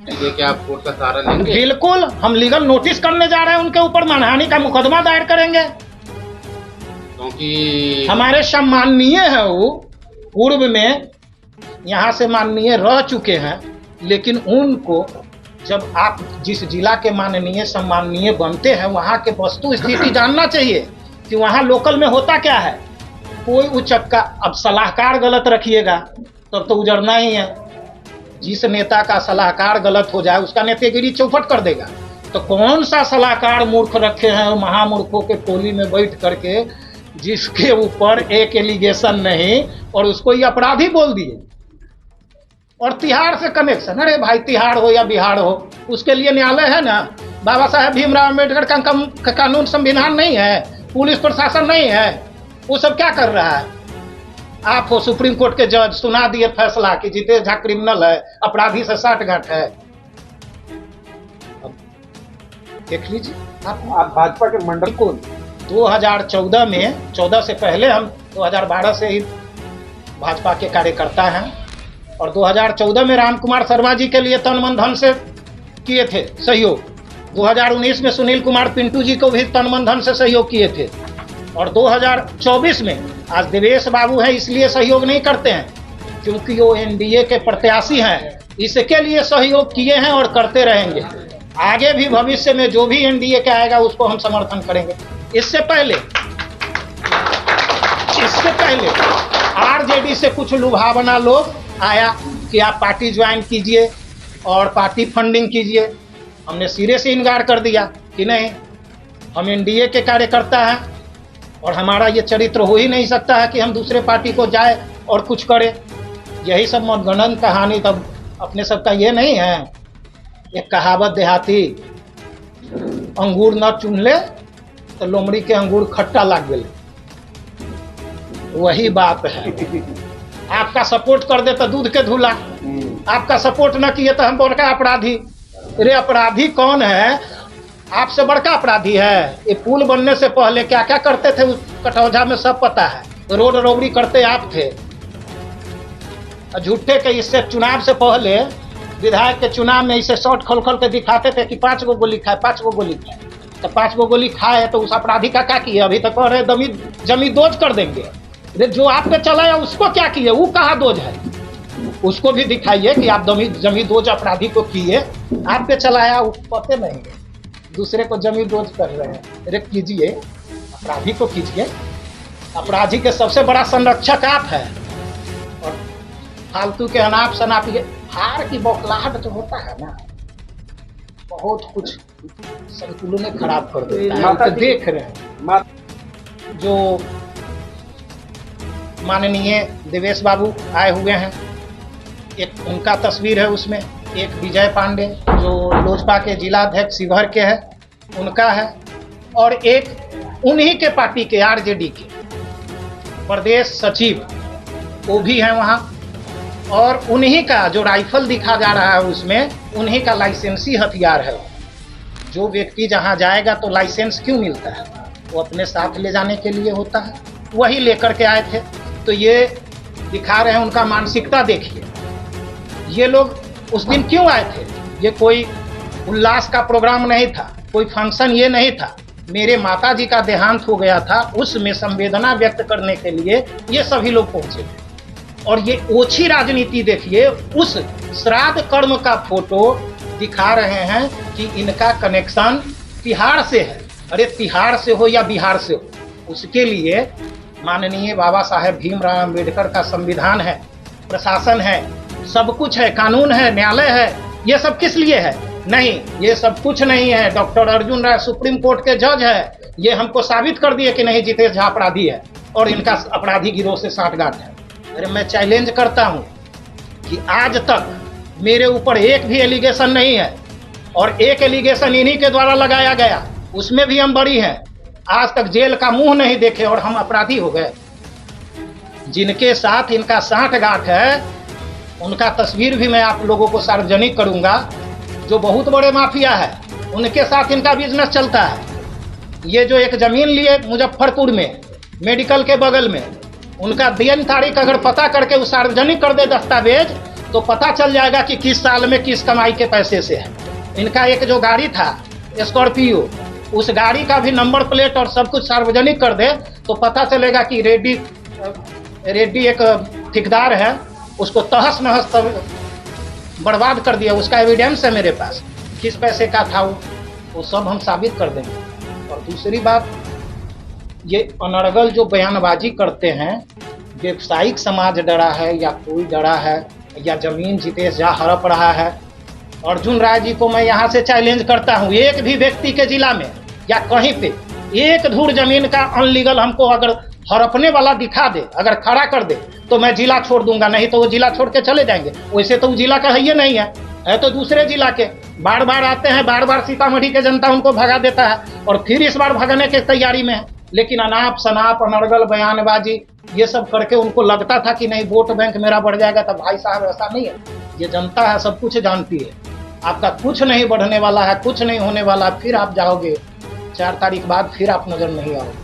ये क्या आप कोर्ट का सहारा लेंगे? बिल्कुल, हम लीगल नोटिस करने जा रहे हैं, उनके ऊपर मानहानि का मुकदमा दायर करेंगे, क्योंकि हमारे सम्माननीय है वो, पूर्व में यहाँ से माननीय रह चुके हैं, लेकिन उनको जब आप जिस जिला के माननीय सम्माननीय बनते हैं वहाँ के वस्तु स्थिति जानना चाहिए कि वहाँ लोकल में होता क्या है। कोई उचक्का, अब सलाहकार गलत रखिएगा तब तो उजड़ना ही है। जिस नेता का सलाहकार गलत हो जाए उसका नेतागिरी चौपट कर देगा। तो कौन सा सलाहकार मूर्ख रखे हैं महामूर्खों के टोली में बैठ करके, जिसके ऊपर एक एलिगेशन नहीं और उसको ये अपराधी बोल दिए। और तिहाड़ से कनेक्शन, अरे भाई तिहाड़ हो या बिहार हो, उसके लिए न्यायालय है ना। बाबा साहेब भीमराव अम्बेडकर का कानून संविधान नहीं है, पुलिस प्रशासन नहीं है, वो सब क्या कर रहा है। आप हो सुप्रीम कोर्ट के जज, सुना दिए फैसला कि जितेश झा क्रिमिनल है, अपराधी से साठगांठ है। देख लीजिए आप भाजपा के मंडल को 2014 में, 14 से पहले हम 2012 से ही भाजपा के कार्यकर्ता हैं और 2014 में राम कुमार शर्मा जी के लिए तन मन धन से किए थे सहयोग। 2019 में सुनील कुमार पिंटू जी को भी तन मन धन से सहयोग किए थे और 2024 में आज देवेश बाबू हैं, इसलिए सहयोग नहीं करते हैं क्योंकि वो एनडीए के प्रत्याशी हैं, इसके लिए सहयोग किए हैं और करते रहेंगे। आगे भी भविष्य में जो भी एनडीए के आएगा उसको हम समर्थन करेंगे। इससे पहले आरजेडी से कुछ लुभावना लोग आया कि आप पार्टी ज्वाइन कीजिए और पार्टी फंडिंग कीजिए। हमने सिरे से इनकार कर दिया कि नहीं, हम एनडीए के कार्यकर्ता हैं और हमारा ये चरित्र हो ही नहीं सकता है कि हम दूसरे पार्टी को जाए और कुछ करें। यही सब मनगढ़ंत कहानी तब अपने सबका ये नहीं है। एक कहावत देहाती, अंगूर न चुन ले तो लोमड़ी के अंगूर खट्टा लाग गए, वही बात है। आपका सपोर्ट कर दे तो दूध के धुला, आपका सपोर्ट न किए तो हम बड़का अपराधी। अरे अपराधी कौन है? आपसे बड़का अपराधी है। ये पुल बनने से पहले क्या क्या करते थे उस कटौझा में सब पता है। रोड रोबरी करते आप थे। झूठे के इससे चुनाव से पहले विधायक के चुनाव में इसे शॉर्ट खोल खोल के दिखाते थे कि 5 गो गोली खाए, 5 गो गोली खाए। तो 5 गो गोली खाए तो उस अपराधी का क्या किए? अभी तक कह रहे जमी दोज कर देंगे। अरे जो आप पे चलाया उसको क्या किए? वो कहाँ दोज है? उसको भी दिखाइए कि आप जमी दोज अपराधी को किए। आप पे चलाया वो पते नहीं, दूसरे को जमी दोज कर रहे हैं। अरे कीजिए, अपराधी को कीजिए। अपराधी के सबसे बड़ा संरक्षक आप है और फालतू के अनाप शनाप ये हार की बौखलाहट जो होता है ना, बहुत कुछ संतुलन खराब कर देता है। तो देख रहे हैं जो माननीय देवेश बाबू आए हुए हैं, एक उनका तस्वीर है उसमें, एक विजय पांडे जो लोजपा के जिला अध्यक्ष शिवहर के है उनका है, और एक उन्हीं के पार्टी के आरजेडी के प्रदेश सचिव वो भी हैं वहाँ, और उन्हीं का जो राइफल दिखा जा रहा है उसमें उन्हीं का लाइसेंसी हथियार है। जो व्यक्ति जहाँ जाएगा तो लाइसेंस क्यों मिलता है? वो अपने साथ ले जाने के लिए होता है, वही लेकर के आए थे। तो ये दिखा रहे हैं उनका मानसिकता देखिए। ये लोग उस दिन क्यों आए थे? ये कोई उल्लास का प्रोग्राम नहीं था, कोई फंक्शन ये नहीं था। मेरे माताजी का देहांत हो गया था, उसमें संवेदना व्यक्त करने के लिए ये सभी लोग पहुंचे थे। और ये ओछी राजनीति देखिए, उस श्राद्ध कर्म का फोटो दिखा रहे हैं कि इनका कनेक्शन तिहाड़ से है। अरे तिहाड़ से हो या बिहार से हो, उसके लिए माननीय बाबा साहेब भीमराव अम्बेडकर का संविधान है, प्रशासन है, सब कुछ है, कानून है, न्यायालय है। ये सब किस लिए है? नहीं, ये सब कुछ नहीं है। Doctor Arjun Rai supreme court के जज है, ये हमको साबित कर दिए कि नहीं जितेश झा अपराधी है और इनका अपराधी गिरोह से साठगांठ है। अरे मैं चैलेंज करता हूँ कि आज तक मेरे ऊपर एक भी एलिगेशन नहीं है और एक एलिगेशन इन्हीं के द्वारा लगाया गया, उसमें भी हम बरी हैं। आज तक जेल का मुंह नहीं देखे और हम अपराधी हो गए। जिनके साथ इनका साठगांठ है उनका तस्वीर भी मैं आप लोगों को सार्वजनिक करूंगा। जो बहुत बड़े माफिया है उनके साथ इनका बिजनेस चलता है। ये जो एक जमीन लिए मुजफ्फरपुर में मेडिकल के बगल में, उनका दिन तारीख अगर पता करके वो सार्वजनिक कर दे दस्तावेज, तो पता चल जाएगा कि किस साल में किस कमाई के पैसे से है। इनका एक जो गाड़ी था स्कॉर्पियो, उस गाड़ी का भी नंबर प्लेट और सब कुछ सार्वजनिक कर दे तो पता चलेगा कि रेड्डी एक ठेकेदार है, उसको तहस नहस बर्बाद कर दिया। उसका एविडेंस है मेरे पास, किस पैसे का था वो सब हम साबित कर देंगे। और दूसरी बात, ये अनर्गल जो बयानबाजी करते हैं, व्यवसायिक समाज डरा है या कोई डरा है या जमीन जितेश झा हड़प रहा है। अर्जुन राय जी को मैं यहाँ से चैलेंज करता हूँ, एक भी व्यक्ति के जिला में या कहीं पे एक धूर जमीन का अनलीगल हमको अगर हड़पने वाला दिखा दे, अगर खड़ा कर दे, तो मैं जिला छोड़ दूंगा, नहीं तो वो जिला छोड़ के चले जाएंगे। वैसे तो वो जिला का है ही नहीं है तो दूसरे जिला के बार बार आते हैं, बार बार सीतामढ़ी के जनता उनको भगा देता है और फिर इस बार भगाने की तैयारी में है। लेकिन अनाप शनाप अनर्गल बयानबाजी ये सब करके उनको लगता था कि नहीं वोट बैंक मेरा बढ़ जाएगा। तो भाई साहब ऐसा नहीं है, ये जनता है, सब कुछ जानती है। आपका कुछ नहीं बढ़ने वाला है, कुछ नहीं होने वाला। फिर आप जाओगे 4 तारीख बाद, फिर आप नजर नहीं आओगे।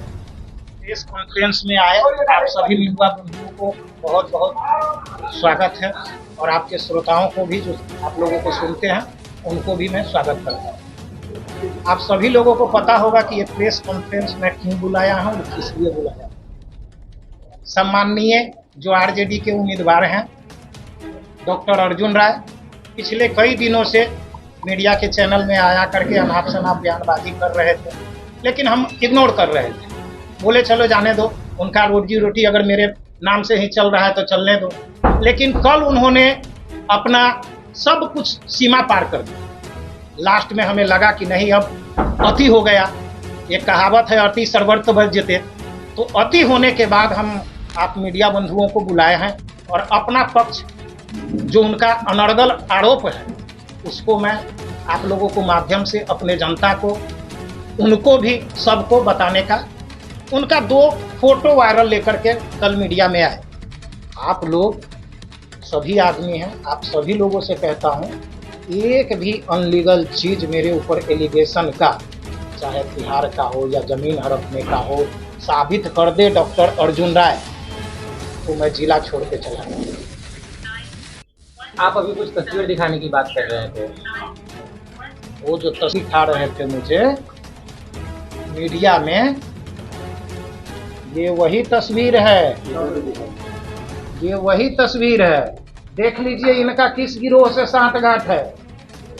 प्रेस कॉन्फ्रेंस में आए आप सभी युवा बंधुओं को बहुत बहुत स्वागत है और आपके श्रोताओं को भी जो आप लोगों को सुनते हैं उनको भी मैं स्वागत करता हूँ। आप सभी लोगों को पता होगा कि ये प्रेस कॉन्फ्रेंस में क्यों बुलाया हूँ और किस लिए बुलाया। सम्माननीय जो आरजेडी के उम्मीदवार हैं डॉक्टर अर्जुन राय, पिछले कई दिनों से मीडिया के चैनल में आया करके अनाप शनाप बयानबाजी कर रहे थे, लेकिन हम इग्नोर कर रहे थे। बोले चलो जाने दो, उनका रोजी रोटी अगर मेरे नाम से ही चल रहा है तो चलने दो। लेकिन कल उन्होंने अपना सब कुछ सीमा पार कर दिया। लास्ट में हमें लगा कि नहीं अब अति हो गया। एक कहावत है अति सर्वर्थ भज्यते, तो अति होने के बाद हम आप मीडिया बंधुओं को बुलाए हैं और अपना पक्ष जो उनका अनर्गल आरोप है उसको मैं आप लोगों को माध्यम से अपने जनता को, उनको भी सबको बताने का, उनका 2 फोटो वायरल लेकर के कल मीडिया में आए। आप लोग सभी आदमी हैं, आप सभी लोगों से कहता हूं, एक भी अनलीगल चीज मेरे ऊपर एलिगेशन का, चाहे तिहार का हो या जमीन हड़पने का हो, साबित कर दे डॉक्टर अर्जुन राय तो मैं जिला छोड़ के चला जाऊंगा। आप अभी कुछ तस्वीर दिखाने की बात कर रहे थे, वो जो तस्वीर दिखा रहे थे मुझे मीडिया में, ये वही तस्वीर है, ये वही तस्वीर है। देख लीजिए इनका किस गिरोह से सांठगांठ है।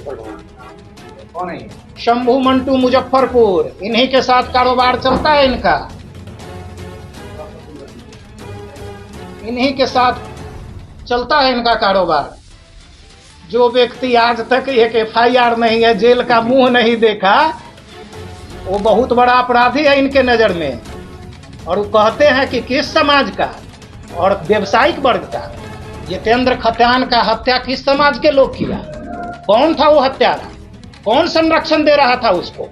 कौन है? शंभू मंटू मुजफ्फरपुर, इन्हीं के साथ कारोबार चलता है इनका, इन्हीं के साथ चलता है इनका कारोबार। जो व्यक्ति आज तक एक FIR नहीं है, जेल का मुंह नहीं देखा, वो बहुत बड़ा अपराधी है इनके नजर में। और वो कहते हैं कि किस समाज का और व्यावसायिक वर्ग का, जितेंद्र खतियान का हत्या किस समाज के लोग किया? कौन था वो हत्यारा? कौन संरक्षण दे रहा था उसको?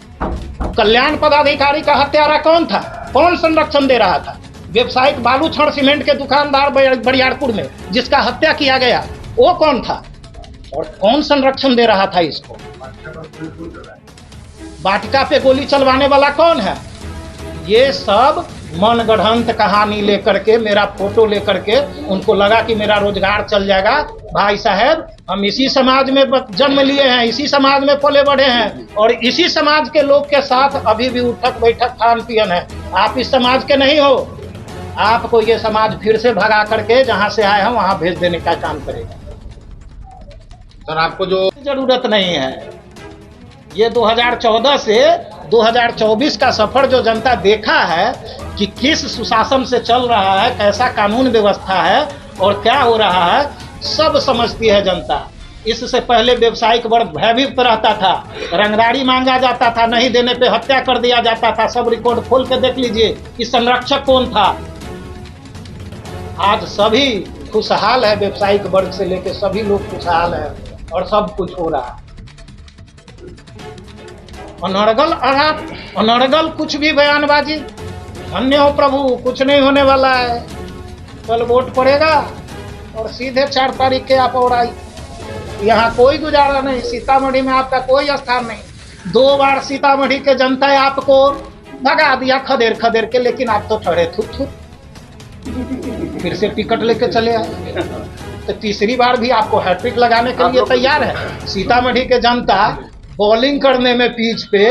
कल्याण पदाधिकारी का हत्यारा कौन था? कौन संरक्षण दे रहा था? व्यावसायिक बालू छड़ सीमेंट के दुकानदार बरियारपुर में जिसका हत्या किया गया, वो कौन था और कौन संरक्षण दे रहा था इसको? वाटिका पे गोली चलवाने वाला कौन है? ये सब मनगढ़ंत कहानी लेकर के, मेरा फोटो लेकर के उनको लगा कि मेरा रोजगार चल जाएगा। भाई साहब, हम इसी समाज में जन्म लिए हैं, इसी समाज में पले बढ़े हैं और इसी समाज के लोग के साथ अभी भी उठक बैठक खान पियन है। आप इस समाज के नहीं हो, आपको ये समाज फिर से भगा करके जहां से आए हैं वहां भेज देने का काम करेगा। सर आपको जो जरूरत नहीं है। ये 2014 से 2024 का सफर जो जनता देखा है कि किस सुशासन से चल रहा है, कैसा कानून व्यवस्था है और क्या हो रहा है, सब समझती है जनता। इससे पहले व्यवसायिक वर्ग भयभीत रहता था, रंगदारी मांगा जाता था, नहीं देने पे हत्या कर दिया जाता था। सब रिकॉर्ड खोल के देख लीजिए कि संरक्षक कौन था। आज सभी खुशहाल है, व्यवसायिक वर्ग से लेकर सभी लोग खुशहाल है और सब कुछ हो रहा है। अनर्गल कुछ भी बयानबाजी, धन्य हो प्रभु, कुछ नहीं होने वाला है। कल वोट पड़ेगा और सीधे 4 तारीख के आप और आई। यहाँ कोई गुजारा नहीं, सीतामढ़ी में आपका कोई स्थान नहीं। 2 बार सीतामढ़ी के जनता आपको भगा दिया खदेड़ खदेड़ के, लेकिन आप तो ठहरे थुत थुत, फिर से टिकट लेके चले आए। तो तीसरी बार भी आपको हैट्रिक लगाने के लिए तैयार है। सीतामढ़ी के जनता बॉलिंग करने में पिच पे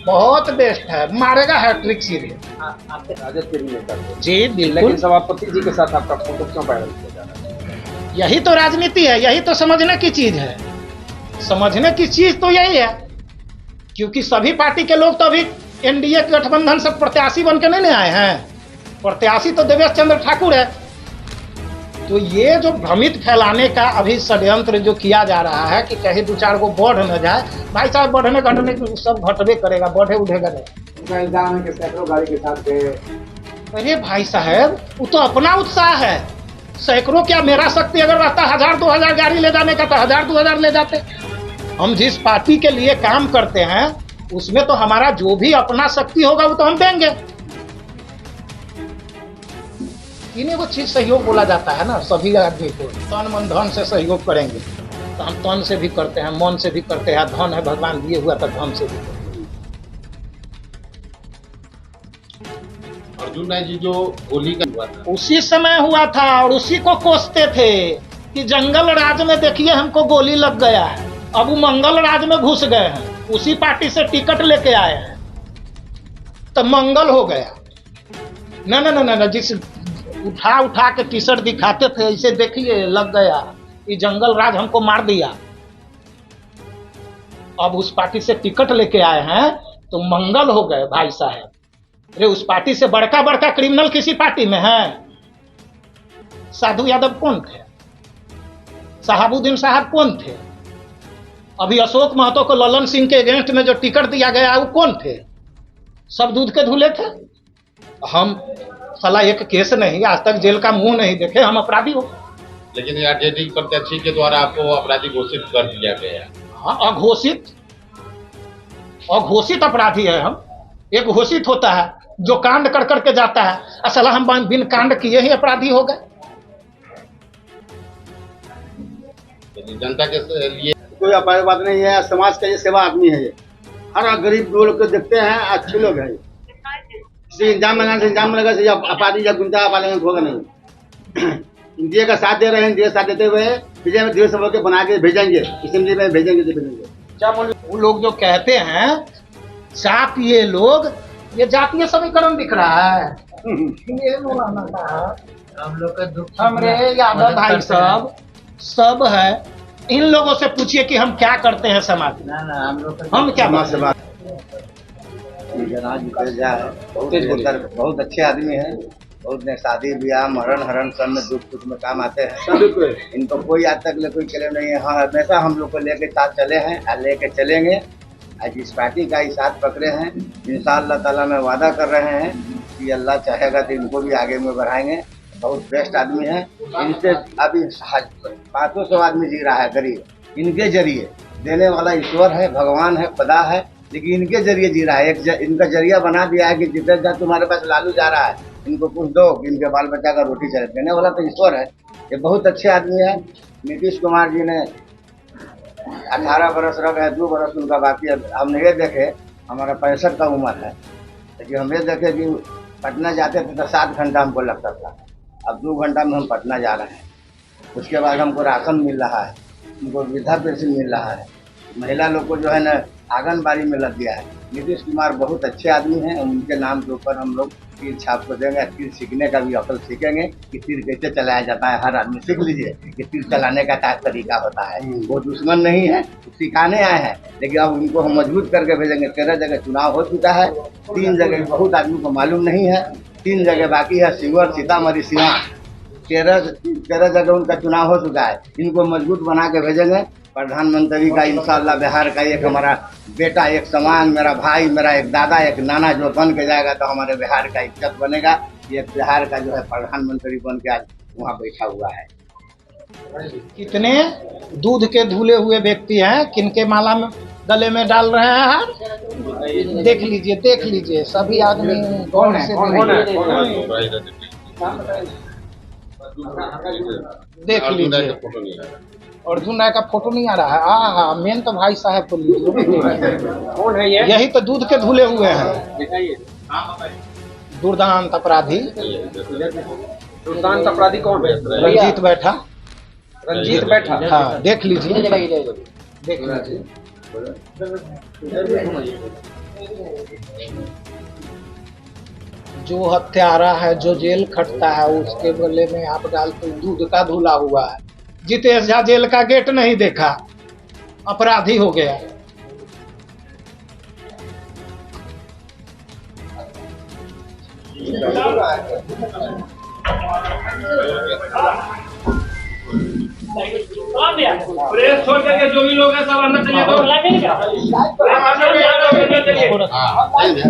बहुत बेस्ट है, मारेगा हैट्रिक सीधे। आपके राजद के भी नेता थे। जी लेकिन बिल्कुल, सभापति जी के साथ आपका फोटो क्यों वायरल किया जा रहा है? यही तो राजनीति है, यही तो समझने की चीज है। समझने की चीज तो यही है, क्योंकि सभी पार्टी के लोग तो अभी एनडीए गठबंधन से प्रत्याशी बन के नहीं आए हैं। प्रत्याशी तो देवेश चंद्र ठाकुर है। तो ये जो भ्रमित फैलाने का अभी षड्यंत्र जो किया जा रहा है कि कहीं दो चार को बढ़ न जाए, भाई साहब बढ़ने घटने सब घटबे करेगा, बढ़े उठेगा नहीं। उनका इल्जाम है कि सैकड़ों गाड़ी के साथ गए। अरे भाई साहब, वो तो अपना उत्साह है। सैकड़ों क्या, मेरा शक्ति अगर रहता 1000-2000 गाड़ी ले जाने का तो 1000-2000 ले जाते। हम जिस पार्टी के लिए काम करते हैं उसमें तो हमारा जो भी अपना शक्ति होगा वो तो हम देंगे। इन्हीं को चीज सहयोग बोला जाता है ना। सभी आदमी को तन मन धन से सहयोग करेंगे तो हम तन से भी करते हैं, मन से भी करते हैं। धन है भगवान दिए हुआ तो धन से भी करते हैं। अर्जुन राय जी जो गोली का हुआ था, उसी समय हुआ था और उसी को कोसते थे कि जंगल राज में देखिए हमको गोली लग गया है। अब वो मंगल राज में घुस गए हैं, उसी पार्टी से टिकट लेके आए हैं तो मंगल हो गया। न न न न, जिस उठा उठा के टी शर्ट दिखाते थे ऐसे देखिए लग गया, ये जंगल राज हमको मार दिया। अब उस पार्टी से टिकट लेके आए हैं तो मंगल हो गए भाई साहब। अरे उस पार्टी से बड़का बड़का क्रिमिनल किसी पार्टी में है? साधु यादव कौन थे? शहाबुद्दीन साहब कौन थे? अभी अशोक महतो को ललन सिंह के अगेंस्ट में जो टिकट दिया गया वो कौन थे? सब दूध के धुले थे। हम साला एक केस नहीं, आज तक जेल का मुंह नहीं देखे, हम अपराधी हो। लेकिन आरजेडी प्रत्याशी के द्वारा आपको अपराधी घोषित कर दिया गया। हाँ, अघोषित अपराधी है हम। एक घोषित होता है जो कांड कर करके जाता है, असल हम बिन कांड किए ही अपराधी हो गए। जनता के लिए कोई अपार बात नहीं है, समाज का ये सेवा आदमी है। ये हर गरीब लोग को देखते हैं, अच्छे लोग हैं। किसी इंजाम लगाने से इंजाम लगा से अपराधी या गुंडा वाले होगा नहीं। इंडिया का साथ दे रहे हैं, इंडिया साथ देते हुए विजय में धीरे सब के बना के भेजेंगे, असेंबली में भेजेंगे तो भेजेंगे। क्या बोल, वो लोग जो कहते हैं जातीय लोग, ये जातीय समीकरण दिख रहा है। ये मौलाना साहब हम लोग का दुख हमरे यादव भाई साहब सब है। इन लोगों से पूछिए कि हम क्या करते हैं समाज में। ना हम लोग का हम क्या समाज से बात बहुत अच्छे आदमी हैं। बहुत ने शादी ब्याह मरण हरण सब में दुख सुख में काम आते हैं। इनको कोई आज तक कोई क्लेम नहीं है। हाँ, हमेशा हम लोग को लेके साथ चले हैं और लेके चलेंगे। आज इस पार्टी का ही साथ पकड़े हैं। इंशाअल्लाह ताला में वादा कर रहे हैं कि अल्लाह चाहेगा तो इनको भी आगे में बढ़ाएंगे। बहुत बेस्ट आदमी है। इनसे अभी 500 आदमी जी रहा है गरीब। इनके जरिए देने वाला ईश्वर है, भगवान है, खुदा है, लेकिन इनके जरिए जी रहा है। इनका जरिया बना दिया है कि जितने जब तुम्हारे पास लालू जा रहा है इनको कुछ दो कि इनके बाल बच्चा का रोटी चले। देने वाला तो ईश्वर है। ये बहुत अच्छे आदमी है। नीतीश कुमार जी ने 18 बरस रह गए, 2 बरस उनका बाकी है। हम ये देखे हमारा 65 का उम्र है, लेकिन हम ये देखे कि पटना जाते थे तो 7 घंटा हमको लगता था। अब 2 घंटा में हम पटना जा रहे हैं। उसके बाद हमको राशन मिल रहा है, उनको वृद्धा पेंशन मिल रहा है। महिला लोग को जो है ना आंगनबाड़ी में लग गया है। नीतीश कुमार बहुत अच्छे आदमी हैं। उनके नाम के ऊपर हम लोग तीर छाप को देंगे। तीर सीखने का भी अकल सीखेंगे कि तीर कैसे चलाया जाता है। हर आदमी सीख लीजिए कि तीर चलाने का क्या तरीका होता है। वो दुश्मन नहीं है, सिखाने आए हैं, लेकिन अब उनको हम मजबूत करके भेजेंगे। 13 जगह चुनाव हो चुका है, 3 जगह बहुत आदमी को मालूम नहीं है, 3 जगह बाकी है, शिवहर, सीतामढ़ी, सिवान। 13 जगह उनका चुनाव हो चुका है। इनको मजबूत बना के भेजेंगे। प्रधानमंत्री का इंशाअल्लाह बिहार का एक हमारा बेटा, एक समान मेरा भाई, मेरा एक दादा, एक नाना जो बन के जाएगा तो हमारे बिहार का इज्जत बनेगा। ये बिहार का जो है प्रधानमंत्री बन के आज वहाँ बैठा हुआ है। कितने दूध के धुले हुए व्यक्ति हैं, किनके माला में गले में डाल रहे हैं हाथ। देख लीजिए सभी आदमी कौन से देख लीजिए। फोटो नहीं है। अर्जुन राय का फोटो नहीं आ रहा है। हाँ, मेन तो भाई साहब को कौन है ये? यही तो दूध के धुले हुए हैं। दुर्दांत अपराधी दुर्दांत अपराधी कौन है? रंजीत बैठा। रंजीत बैठा। हाँ देख लीजिए, देख लीजिए। जो हत्यारा है, जो जेल खटता है, उसके गले में आप डालते दूध का धुला हुआ है। जितेश झा जेल का गेट नहीं देखा, अपराधी हो गया। प्रेस छोड़ करके जो भी लोग हैं सब अंदर चलिए। हाँ, सही है।